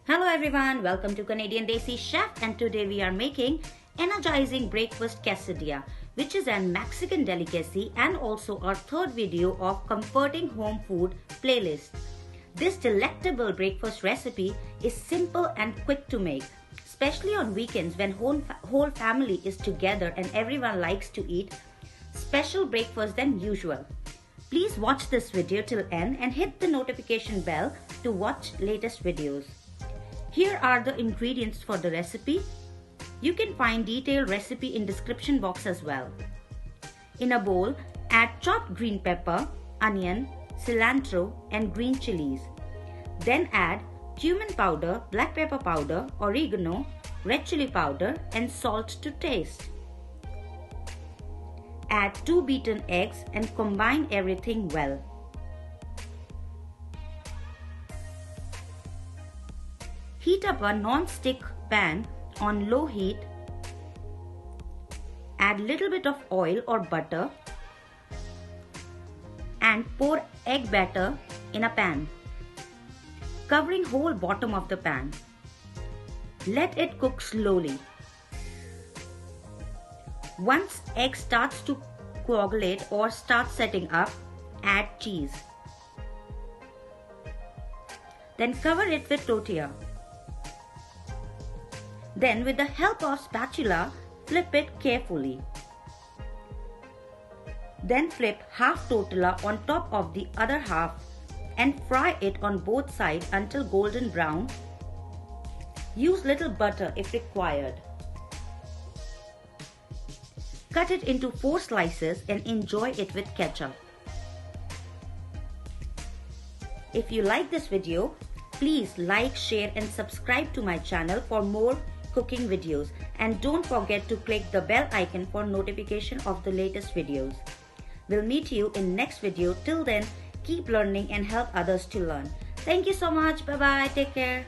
Hello everyone, welcome to Canadian Desi Chef, and today we are making Energizing Breakfast Quesadilla, which is a Mexican delicacy and also our third video of comforting home food playlist. This delectable breakfast recipe is simple and quick to make, especially on weekends when whole family is together and everyone likes to eat special breakfast than usual. Please watch this video till end and hit the notification bell to watch latest videos. Here are the ingredients for the recipe. You can find detailed recipe in description box as well. In a bowl, add chopped green pepper, onion, cilantro and green chilies. Then add cumin powder, black pepper powder, oregano, red chili powder and salt to taste. Add 2 beaten eggs and combine everything well. Heat up a non-stick pan on low heat. Add little bit of oil or butter and pour egg batter in a pan, covering whole bottom of the pan. Let it cook slowly. Once egg starts to coagulate or start setting up, add cheese. Then cover it with tortilla. Then with the help of spatula, flip it carefully. Then flip half tortilla on top of the other half and fry it on both sides until golden brown. Use little butter if required. Cut it into 4 slices and enjoy it with ketchup. If you like this video, please like, share and subscribe to my channel for more cooking videos, and don't forget to click the bell icon for notification of the latest videos. We'll meet you in next video. Till then, keep learning and help others to learn. Thank you so much. Bye bye. Take care.